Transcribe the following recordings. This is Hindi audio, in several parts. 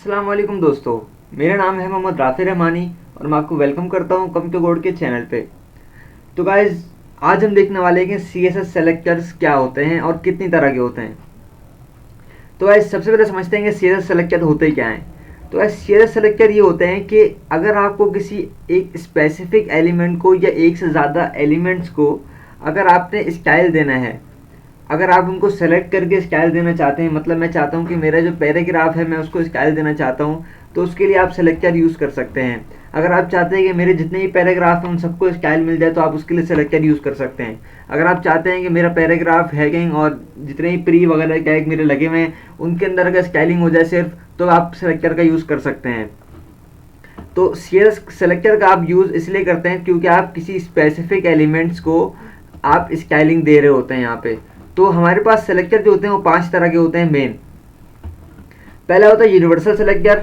अस्सलाम वालेकुम दोस्तों, मेरा नाम है मोहम्मद राफी रहमानी और मैं आपको वेलकम करता हूं कम टू कोड के चैनल पे। तो गाइज़, आज हम देखने वाले हैं कि सीएसएस सेलेक्टर्स क्या होते हैं और कितनी तरह के होते हैं। तो गाइज़, सबसे पहले समझते हैं कि सीएसएस सेलेक्टर होते क्या हैं। तो गाइज़, सीएसएस सेलेक्टर ये होते हैं कि अगर आपको किसी एक स्पेसिफिक एलिमेंट को या एक से ज़्यादा एलिमेंट्स को अगर आपने स्टाइल देना है, अगर आप उनको सेलेक्ट करके स्टाइल देना चाहते हैं, मतलब मैं चाहता हूं कि मेरा जो पैराग्राफ है मैं उसको स्टाइल देना चाहता हूं, तो उसके लिए आप सेलेक्टर यूज़ कर सकते हैं। अगर आप चाहते हैं कि मेरे जितने भी पैराग्राफ हैं उन सबको स्टाइल मिल जाए तो आप उसके लिए सेलेक्टर यूज़ कर सकते हैं। अगर आप चाहते हैं कि मेरा पैराग्राफ हैगिंग और जितने भी प्री वगैरह टैग मेरे लगे हुए हैं उनके अंदर अगर स्टाइलिंग हो जाए सिर्फ, तो आप सेलेक्टर का यूज़ कर सकते हैं। तो सीएसएस सेलेक्टर का आप यूज़ इसलिए करते हैं क्योंकि आप किसी स्पेसिफिक एलिमेंट्स को आप स्टाइलिंग दे रहे होते हैं यहाँ पे। तो हमारे पास सेलेक्टर जो होते हैं वो 5 तरह के होते हैं मेन। पहला होता है यूनिवर्सल सेलेक्टर,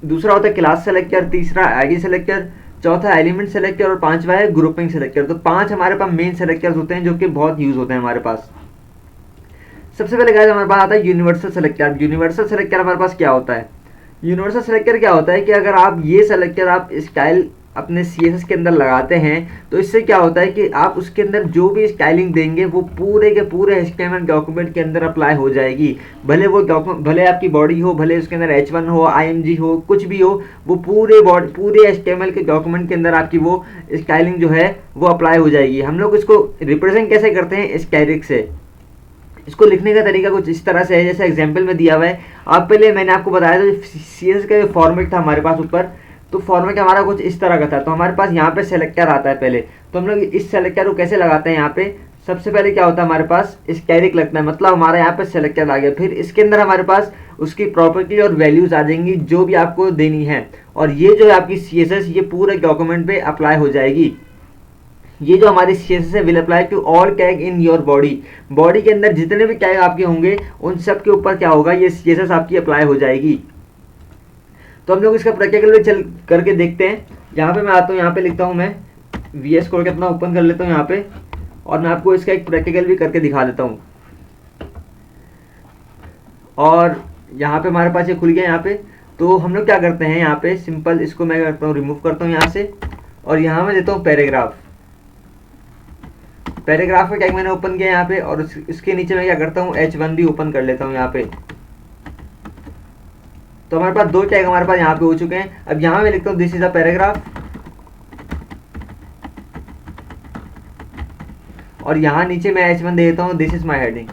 दूसरा होता है क्लास सेलेक्टर, तीसरा आईडी सेलेक्टर, चौथा एलिमेंट सेलेक्टर और पांचवा है ग्रुपिंग सेलेक्टर। तो 5 हमारे पास मेन सेलेक्टर्स होते हैं जो कि बहुत यूज होते हैं हमारे पास। सबसे पहले गाइस हमारे पास आता है यूनिवर्सल सेलेक्टर। यूनिवर्सल सेलेक्टर हमारे पास क्या होता है? यूनिवर्सल सेलेक्टर क्या होता है कि अगर आप ये सेलेक्टर आप स्टाइल अपने सीएसएस के अंदर लगाते हैं तो इससे क्या होता है कि आप उसके अंदर जो भी स्टाइलिंग देंगे वो पूरे के पूरे एचटीएमएल डॉक्यूमेंट के अंदर अप्लाई हो जाएगी। भले वो डॉक्यूमेंट, भले आपकी बॉडी हो, भले उसके अंदर H1 हो, IMG हो, कुछ भी हो, वो पूरे एचटीएमएल के डॉक्यूमेंट के अंदर आपकी वो स्टाइलिंग जो है वो अप्लाई हो जाएगी। हम लोग इसको रिप्रेजेंट कैसे करते हैं? स्टैटिक से। इसको लिखने का तरीका कुछ इस तरह से है जैसे एग्जाम्पल में दिया हुआ है। आप पहले मैंने आपको बताया था सीएसएस का जो फॉर्मेट था हमारे पास ऊपर, तो फॉर्मेट हमारा कुछ इस तरह का था। तो हमारे पास यहाँ पे सेलेक्टर आता है पहले, तो हम लोग इस सेलेक्टर को कैसे लगाते हैं? यहाँ पे सबसे पहले क्या होता है हमारे पास स्टैटिक लगता है, मतलब हमारा यहाँ पे सेलेक्टर आ गया। फिर इसके अंदर हमारे पास उसकी प्रॉपर्टी और वैल्यूज आ जाएंगी जो भी आपको देनी है, और ये जो है आपकी सीएसएस ये पूरे डॉक्यूमेंट पे अप्लाई हो जाएगी। ये जो हमारी सीएसएस है will apply to all tag in your body. Body के अंदर जितने भी टैग आपके होंगे उन सब के ऊपर क्या होगा, ये सीएसएस आपकी अप्लाई हो जाएगी। तो हम लोग इसका प्रैक्टिकल भी चल करके देखते हैं। यहाँ पे मैं आता हूँ, यहाँ पे लिखता हूँ मैं VS कोड अपना ओपन कर लेता हूँ यहाँ पे, और मैं आपको इसका एक प्रैक्टिकल भी करके दिखा देता हूँ। और यहाँ पे हमारे पास ये खुल गया यहाँ पे। तो हम लोग क्या करते हैं यहाँ पे, सिंपल इसको मैं करता हूँ रिमूव करता हूँ यहाँ से, और यहाँ मैं देता हूँ पैराग्राफ। पैराग्राफ का टैग मैंने ओपन किया यहाँ पे, और इसके नीचे मैं क्या करता हूँ H1 भी ओपन कर लेता हूँ यहाँ पे। तो हमारे पास 2 टैग हमारे पास यहाँ पे हो चुके हैं। अब यहाँ मैं लिखता हूँ दिस इज अ पैराग्राफ, और यहाँ नीचे मैं H1 दे देता हूँ दिस इज माई हेडिंग।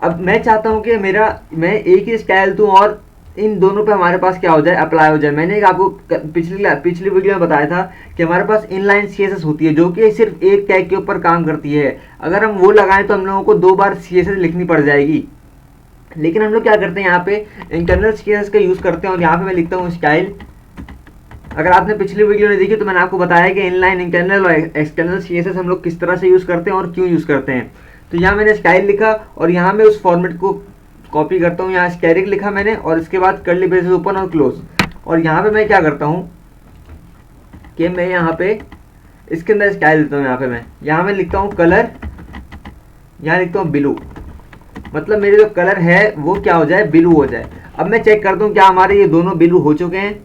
अब मैं चाहता हूँ कि मैं एक ही स्टाइल दूँ और इन दोनों पे हमारे पास क्या हो जाए, अप्लाई हो जाए। मैंने आपको पिछली वीडियो में बताया था कि हमारे पास इनलाइन सीएसएस होती है जो कि सिर्फ एक टैग के ऊपर काम करती है। अगर हम वो लगाएं तो हम लोगों को 2 बार सीएसएस लिखनी पड़ जाएगी। लेकिन हम लोग क्या करते हैं, यहाँ पे इंटरनल सीएसएस का यूज़ करते हैं, और यहाँ पे मैं लिखता हूँ स्टाइल। अगर आपने पिछली वीडियो नहीं देखी तो मैंने आपको बताया कि इनलाइन, इंटरनल और एक्सटर्नल सीएसएस हम लोग किस तरह से यूज़ करते हैं और क्यों यूज़ करते हैं। तो यहाँ मैंने स्टाइल लिखा, और यहाँ मैं उस फॉर्मेट को कॉपी करता हूँ। यहाँ स्टैटिक लिखा मैंने, और इसके बाद कर्ली ब्रेसेस ओपन और क्लोज। और यहाँ पे मैं क्या करता हूँ कि मैं यहाँ पे इसके अंदर स्टाइल देता हूँ। यहाँ मैं लिखता हूँ कलर, यहाँ लिखता हूँ ब्लू, मतलब मेरे जो कलर है वो क्या हो जाए, ब्लू हो जाए। अब मैं चेक करता हूँ क्या हमारे ये दोनों ब्लू हो चुके हैं।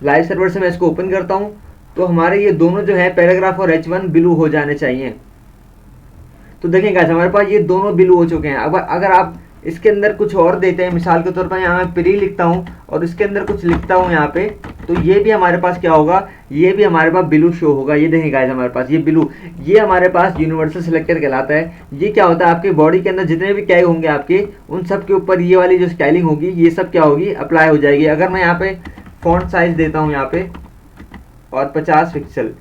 लाइव सर्वर से मैं इसको ओपन करता हूँ, तो हमारे ये दोनों जो है पैराग्राफ और H1 ब्लू हो जाने चाहिए। तो देखें गाइस, हमारे पास ये दोनों ब्लू हो चुके हैं। अब अगर आप इसके अंदर कुछ और देते हैं, मिसाल के तौर पर यहाँ मैं प्री लिखता हूँ और इसके अंदर कुछ लिखता हूँ यहाँ पे, तो ये भी हमारे पास क्या होगा, ये भी हमारे पास ब्लू शो होगा। ये देखें गाइस, हमारे पास ये ब्लू, ये हमारे पास यूनिवर्सल सेलेक्टर कहलाता है। ये क्या होता है, आपके बॉडी के अंदर जितने भी टैग होंगे आपके, उन सब के ऊपर ये वाली जो स्टाइलिंग होगी ये सब क्या होगी, अप्लाई हो जाएगी। अगर मैं यहाँ पे फॉन्ट साइज देता हूँ यहाँ पे, और 50 पिक्सल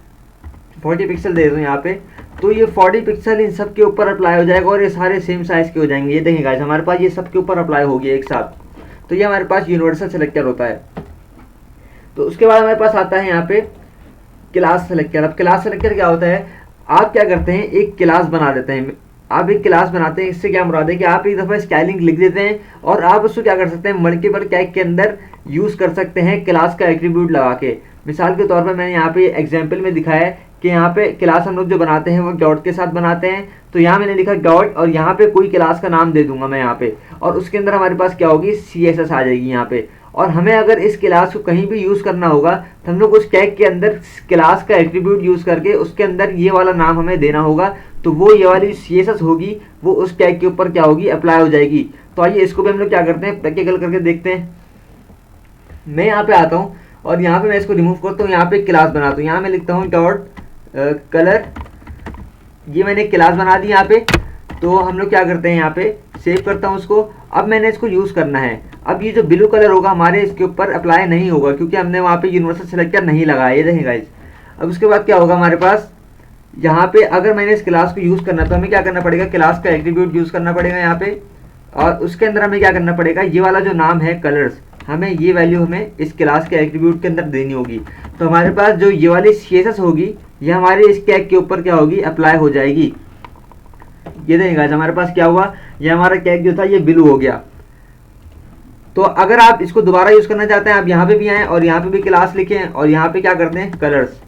40 पिक्सल दे दूँ यहाँ पे, तो ये 40 पिक्सल इन सब के ऊपर अप्लाई हो जाएगा, और ये सारे सेम साइज के हो जाएंगे। ये देखें गाइस, हमारे पास ये सब के ऊपर अप्लाई होगी एक साथ। तो ये हमारे पास यूनिवर्सल सेलेक्टर होता है। तो उसके बाद हमारे पास आता है यहाँ पे क्लास सेलेक्टर। अब क्लास सेलेक्टर क्या होता है, आप क्या करते हैं, एक क्लास बना देते हैं। आप एक क्लास बनाते हैं, इससे क्या मुराद है कि आप एक दफ़ा स्टाइलिंग लिख देते हैं, और आप उसको क्या कर सकते हैं, मल्टीपल टैग के अंदर यूज़ कर सकते हैं क्लास का एट्रीब्यूट लगा के। मिसाल के तौर पर मैंने यहाँ पे एग्जाम्पल में दिखाया है कि यहाँ पे क्लास हम लोग जो बनाते हैं वो डॉट के साथ बनाते हैं। तो यहाँ मैंने लिखा डॉट और यहाँ पे कोई क्लास का नाम दे दूंगा मैं यहाँ पे, और उसके अंदर हमारे पास क्या होगी, CSS आ जाएगी यहाँ पे। और हमें अगर इस क्लास को कहीं भी यूज़ करना होगा तो हम लोग उस टैग के अंदर क्लास का एट्रीब्यूट यूज़ करके उसके अंदर ये वाला नाम हमें देना होगा। तो वो ये वाली CSS होगी वो उस टैग के ऊपर क्या होगी, अप्लाई हो जाएगी। तो आइए इसको भी हम लोग क्या करते हैं, प्रैक्टिकल करके देखते हैं। मैं यहाँ पे आता हूँ और यहाँ पे मैं इसको रिमूव करता हूँ, यहाँ पे क्लास बनाता हूँ। यहाँ मैं लिखता हूँ डॉट कलर, ये मैंने क्लास बना दी यहाँ पे। तो हम लोग क्या करते हैं, यहाँ पे सेव करता हूँ उसको। अब मैंने इसको यूज़ करना है। अब ये जो ब्लू कलर होगा हमारे इसके ऊपर अप्लाई नहीं होगा क्योंकि हमने वहाँ पे यूनिवर्सल सेलेक्टर नहीं लगाया, ये देखें गाइस। अब उसके बाद क्या होगा हमारे पास, यहाँ पे अगर मैंने इस क्लास को यूज़ करना तो हमें क्या करना पड़ेगा, क्लास का एट्रीब्यूट यूज़ करना पड़ेगा यहाँ पे। और उसके अंदर हमें क्या करना पड़ेगा, ये वाला जो नाम है कलर्स, हमें ये वैल्यू हमें इस क्लास के एट्रीब्यूट के अंदर देनी होगी। तो हमारे पास जो ये वाली CSS होगी ये हमारे इस टैग के ऊपर क्या होगी, अप्लाई हो जाएगी। ये देखेगा हमारे पास क्या हुआ, ये हमारा टैग जो था ये ब्लू हो गया। तो अगर आप इसको दोबारा यूज़ करना चाहते हैं, आप यहाँ पे भी आएँ और यहाँ पे भी क्लास लिखें और यहाँ पे क्या करते हैं, कलर्स।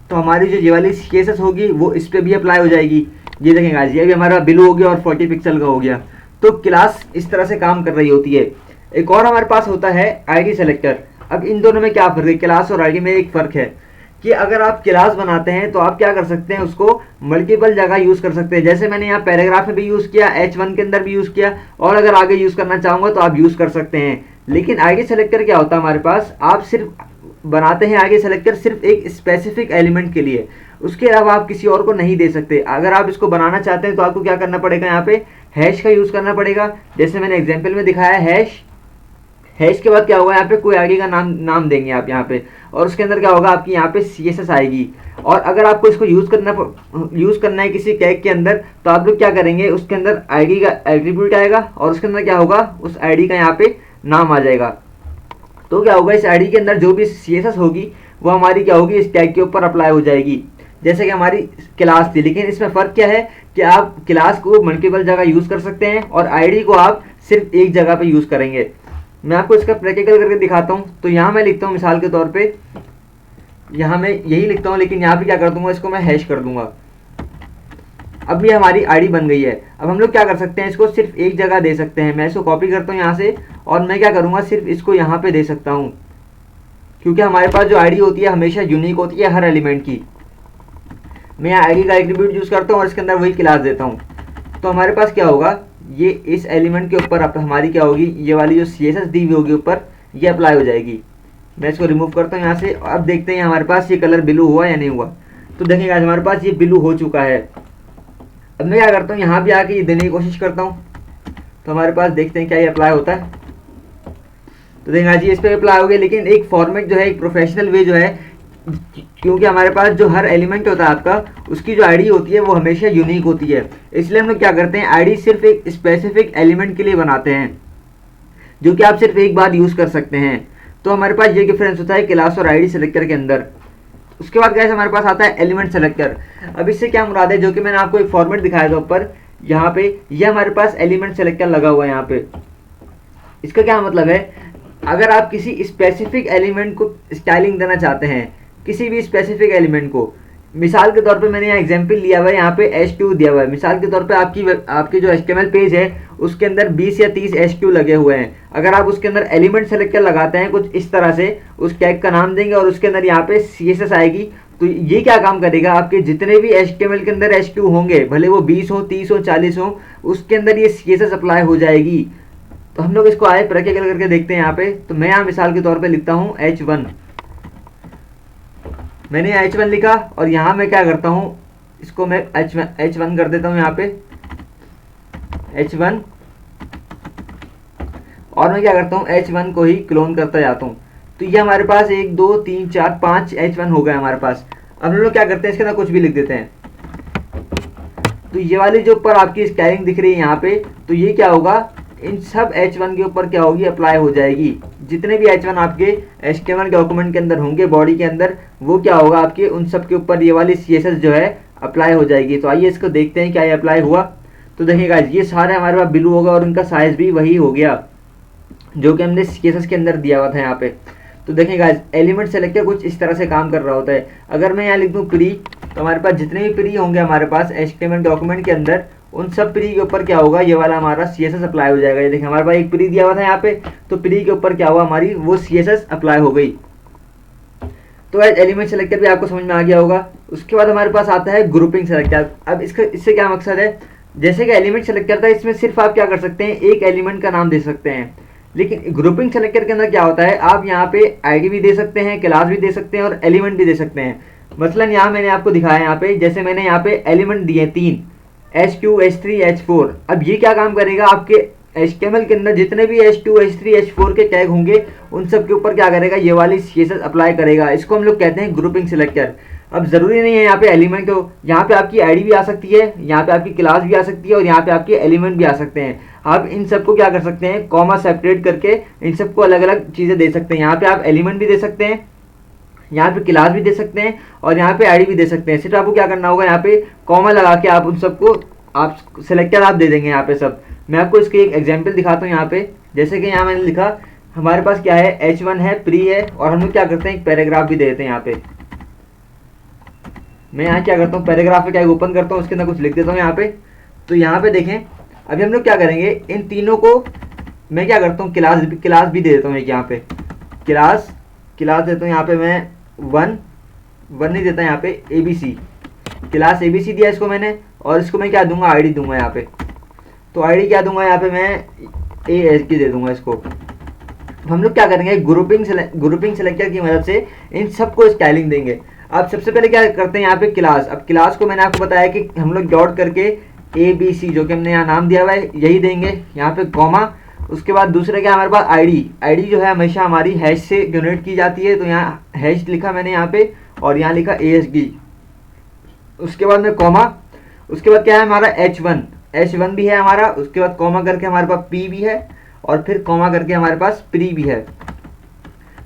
तो हमारी जो ये वाली CSS होगी वो इस पर भी अप्लाई हो जाएगी। ये देखेंगे ये भी हमारा ब्लू हो गया और 40 पिक्सल का हो गया। तो क्लास इस तरह से काम कर रही होती है। एक और हमारे पास होता है ID सेलेक्टर। अब इन दोनों में क्या फ़र्क है, क्लास और ID में एक फ़र्क है कि अगर आप क्लास बनाते हैं तो आप क्या कर सकते हैं, उसको मल्टीपल जगह यूज़ कर सकते हैं। जैसे मैंने यहाँ पैराग्राफ में भी यूज़ किया, H1 के अंदर भी यूज़ किया, और अगर आगे यूज़ करना चाहूँगा तो आप यूज़ कर सकते हैं। लेकिन ID सेलेक्टर क्या होता है हमारे पास, आप सिर्फ बनाते हैं ID सेलेक्टर सिर्फ एक स्पेसिफिक एलिमेंट के लिए, उसके अलावा आप किसी और को नहीं दे सकते। अगर आप इसको बनाना चाहते हैं तो आपको क्या करना पड़ेगा, यहाँ पे हैश का यूज़ करना पड़ेगा। जैसे मैंने एग्जाम्पल में दिखाया हैश, हैश के बाद क्या होगा, यहाँ पे कोई आईडी का नाम देंगे आप यहाँ पे, और उसके अंदर क्या होगा, आपकी यहाँ पे CSS आएगी। और अगर आपको इसको यूज़ करना है किसी टैग के अंदर तो आप लोग क्या करेंगे, उसके अंदर आईडी का एट्रीब्यूट आएगा और उसके अंदर क्या होगा, उस आईडी का यहाँ पे नाम आ जाएगा। तो क्या होगा, इस आईडी के अंदर जो भी CSS होगी वो हमारी क्या होगी, इस टैग के ऊपर अप्लाई हो जाएगी। जैसे कि हमारी क्लास थी, लेकिन इसमें फ़र्क क्या है कि आप क्लास को मल्टीपल जगह यूज़ कर सकते हैं और आईडी को आप सिर्फ एक जगह पे यूज़ करेंगे। मैं आपको इसका प्रैक्टिकल करके दिखाता हूँ। तो यहाँ मैं लिखता हूँ मिसाल के तौर पे, यहाँ मैं यही लिखता हूँ, लेकिन यहाँ पे क्या कर दूंगा, इसको मैं हैश कर दूंगा। अब ये हमारी आईडी बन गई है। अब हम लोग क्या कर सकते हैं, इसको सिर्फ एक जगह दे सकते हैं। मैं इसको कॉपी करता हूँ यहाँ से और मैं क्या करूँगा, सिर्फ इसको यहाँ पे दे सकता हूँ, क्योंकि हमारे पास जो आईडी होती है हमेशा यूनिक होती है हर एलिमेंट की। मैं यहाँ आईडी का एट्रीब्यूट यूज़ करता हूँ और इसके अंदर वही क्लास देता हूँ। तो हमारे पास क्या होगा, ये इस एलिमेंट के ऊपर हमारी क्या होगी, ये वाली जो CSS दी हुई होगी ऊपर, ये अप्लाई हो जाएगी। मैं इसको रिमूव करता हूँ यहाँ से। अब देखते हैं हमारे पास ये कलर ब्लू हुआ या नहीं हुआ। तो देखिएगा हमारे पास ये ब्लू हो चुका है। अब मैं क्या करता हूँ, यहाँ भी आके ये देने की कोशिश करता हूँ। तो हमारे पास देखते हैं क्या ये अप्लाई होता है। तो देखिएगा जी इस पर अप्लाई हो गया, लेकिन एक फॉर्मेट जो है, एक प्रोफेशनल वे जो है, क्योंकि हमारे पास जो हर एलिमेंट होता है आपका, उसकी जो आईडी होती है वो हमेशा यूनिक होती है। इसलिए हम लोग क्या करते हैं, आईडी सिर्फ एक स्पेसिफिक एलिमेंट के लिए बनाते हैं जो कि आप सिर्फ एक बार यूज़ कर सकते हैं। तो हमारे पास ये डिफरेंस होता है क्लास और आईडी सेलेक्टर के अंदर। उसके बाद गाइस हमारे पास आता है एलिमेंट सेलेक्टर। अब इससे क्या मुराद है, जो कि मैंने आपको एक फॉर्मेट दिखाया था ऊपर, यहाँ पे ये हमारे पास एलिमेंट सेलेक्टर लगा हुआ है यहाँ पे। इसका क्या मतलब है, अगर आप किसी स्पेसिफिक एलिमेंट को स्टाइलिंग देना चाहते हैं, किसी भी स्पेसिफिक एलिमेंट को, मिसाल के तौर पे मैंने यहाँ एग्जांपल लिया हुआ है, यहाँ पे H2 दिया हुआ है। मिसाल के तौर पे आपकी जो HTML पेज है उसके अंदर 20 या 30 H2 लगे हुए हैं। अगर आप उसके अंदर एलिमेंट सेलेक्टर लगाते हैं कुछ इस तरह से, उस टैग का नाम देंगे और उसके अंदर यहाँ पे CSS आएगी, तो ये क्या काम करेगा, आपके जितने भी HTML के अंदर H2 होंगे, भले वो 20 हो, 30 हो, 40 हो, उसके अंदर ये CSS अप्लाई हो जाएगी। तो हम लोग इसको आए प्रैक्टिकल करके देखते हैं यहाँ पे। तो मैं यहाँ मिसाल के तौर पे लिखता हूँ H1। मैंने H1 लिखा और यहाँ मैं क्या करता हूँ, इसको मैं H1 कर देता हूँ यहाँ पे H1, और मैं क्या करता हूँ H1 को ही क्लोन करता जाता हूँ। तो ये हमारे पास 1 2 3 4 5 H1 हो गए हमारे पास। अब हम लोग क्या करते हैं, इसके अंदर कुछ भी लिख देते हैं। तो ये वाली जो ऊपर आपकी स्टाइलिंग दिख रही है यहाँ पे, तो ये क्या होगा, इन सब H1 के ऊपर क्या होगी, अप्लाई हो जाएगी। जितने भी H1 आपके HTML डॉक्यूमेंट के अंदर होंगे, बॉडी के अंदर, वो क्या होगा, आपके उन सब के ऊपर ये वाली CSS जो है अप्लाई हो जाएगी। तो आइए इसको देखते हैं क्या ये अप्लाई हुआ। तो देखिएगा ये सारे हमारे पास ब्लू होगा और उनका साइज भी वही हो गया जो कि हमने CSS के अंदर दिया हुआ था यहाँ पे। तो देखिएगा एलिमेंट सेलेक्टर कुछ इस तरह से काम कर रहा होता है। अगर मैं यहाँ लिख दूँ प्री, तो हमारे पास जितने भी प्री होंगे हमारे पास HTML डॉक्यूमेंट के अंदर, उन सब प्री के ऊपर क्या होगा, ये वाला हमारा CSS अप्लाई हो जाएगा। ये देखिए हमारे पास एक प्री दिया हुआ था यहाँ पे, तो प्री के ऊपर क्या हुआ, हमारी वो CSS अप्लाई हो गई। तो एलिमेंट सेलेक्टर भी आपको समझ में आ गया होगा। उसके बाद हमारे पास आता है ग्रुपिंग सेलेक्टर। अब इससे क्या मकसद है, जैसे कि एलिमेंट सेलेक्टर था, इसमें सिर्फ आप क्या कर सकते हैं, एक एलिमेंट का नाम दे सकते हैं। लेकिन ग्रुपिंग सेलेक्टर के अंदर क्या होता है, आप यहाँ पे आईडी भी दे सकते हैं, क्लास भी दे सकते हैं और एलिमेंट भी दे सकते हैं। मसलन यहाँ मैंने आपको दिखाया, यहाँ पे जैसे मैंने यहाँ पे एलिमेंट दिए 3 H2 H3 H4। अब ये क्या काम करेगा, आपके HTML के अंदर जितने भी H2 H3 H4 के टैग होंगे उन सब के ऊपर क्या करेगा, ये वाली CSS अप्लाई करेगा। इसको हम लोग कहते हैं ग्रुपिंग सेलेक्टर। अब जरूरी नहीं है यहाँ पे एलिमेंट हो, यहाँ पे आपकी आईडी भी आ सकती है, यहाँ पे आपकी क्लास भी आ सकती है और यहाँ पे आपके एलिमेंट भी आ सकते हैं। आप इन सबको क्या कर सकते हैं, कॉमा सेपरेट करके इन सबको अलग अलग चीज़ें दे सकते हैं। यहाँ पे आप एलिमेंट भी दे सकते हैं, यहाँ पे क्लास भी दे सकते हैं और यहाँ पे आईडी भी दे सकते हैं। सिर्फ आपको क्या करना होगा, यहाँ पे कॉमा लगा के आप उन सबको आप सेलेक्टर आप दे देंगे यहाँ पे सब। मैं आपको इसकी एक एग्जांपल दिखाता हूँ यहाँ पे। जैसे कि यहाँ मैंने लिखा, हमारे पास क्या है, H1 है, प्री है, और हम लोग क्या करते हैं, एक पैराग्राफ भी दे देते हैं यहाँ पे। मैं यहाँ क्या करता हूँ, पैराग्राफ पे क्या ओपन करता हूँ, उसके अंदर कुछ लिख देता हूँ यहाँ पे। तो यहाँ पे देखें, अभी हम लोग क्या करेंगे, इन तीनों को मैं क्या करता हूँ, क्लास भी दे देता हूँ एक यहाँ पे, क्लास देता हूँ यहाँ पे मैं 1 नहीं देता यहाँ पे, ABC क्लास ABC दिया इसको मैंने, और इसको मैं क्या दूंगा, आईडी दूंगा यहाँ पे। तो आईडी क्या दूंगा यहाँ पे, मैं ASK दे दूंगा इसको। हम लोग क्या करेंगे, ग्रुपिंग सेलेक्टर की मदद से इन सबको स्टाइलिंग देंगे। अब सबसे पहले क्या करते हैं यहाँ पे क्लास। अब क्लास को मैंने आपको बताया कि हम लोग डॉट करके ABC जो कि हमने यहाँ नाम दिया हुआ है यही देंगे, यहाँ पे कॉमा। उसके बाद दूसरा क्या हमारे पास आईडी जो है हमेशा हमारी हैश से जनरेट की जाती है, तो यहाँ हैश लिखा मैंने यहाँ पे और यहाँ लिखा ASD। उसके बाद में कॉमा, उसके बाद क्या है हमारा H1 भी है हमारा, उसके बाद कॉमा करके हमारे पास P भी है और फिर कॉमा करके हमारे पास प्री भी है।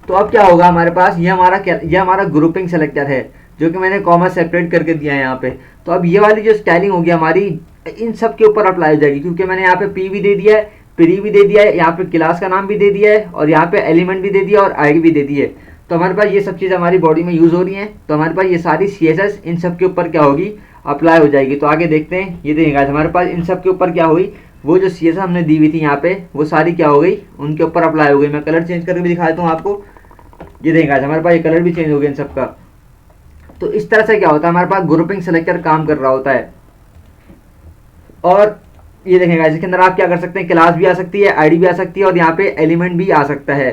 तो अब क्या होगा हमारे पास, ये हमारा ग्रुपिंग सेलेक्टर है जो कि मैंने कॉमा सेपरेट करके दिया है यहाँ पे। तो अब ये वाली जो स्टाइलिंग होगी हमारी इन सब के ऊपर अप्लाई हो जाएगी, क्योंकि मैंने यहाँ पे P भी दे दिया है, प्री भी दे दिया है, यहाँ पे क्लास का नाम भी दे दिया है और यहाँ पे एलिमेंट भी दे दिया और आईडी भी दे दी है। तो हमारे पास ये सब चीज़ हमारी बॉडी में यूज़ हो रही हैं। तो हमारे पास ये सारी CSS इन सब के ऊपर क्या होगी, अप्लाई हो जाएगी। तो आगे देखते हैं, ये देखिएगा हमारे पास इन सब के ऊपर क्या हुई, वो जो CSS हमने दी हुई थी यहाँ पे वो सारी क्या हो गई, उनके ऊपर अप्लाई हो गई। मैं कलर चेंज करके भी दिखा देता हूँ आपको। ये देखिएगा हमारे पास ये कलर भी चेंज हो गया इन सबका। तो इस तरह से क्या होता है, हमारे पास ग्रुपिंग सेलेक्टर काम कर रहा होता है। और ये देखेंगे इसके अंदर आप क्या कर सकते हैं, क्लास भी आ सकती है, आईडी भी आ सकती है और यहाँ पे एलिमेंट भी आ सकता है।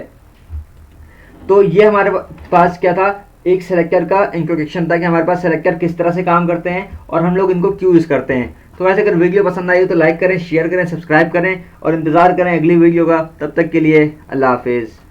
तो ये हमारे पास क्या था, एक सेलेक्टर का इंट्रोडक्शन था कि हमारे पास सेलेक्टर किस तरह से काम करते हैं और हम लोग इनको क्यों यूज़ करते हैं। तो वैसे अगर वीडियो पसंद आई हो तो लाइक करें, शेयर करें, सब्सक्राइब करें और इंतज़ार करें अगली वीडियो का। तब तक के लिए अल्लाह हाफिज़।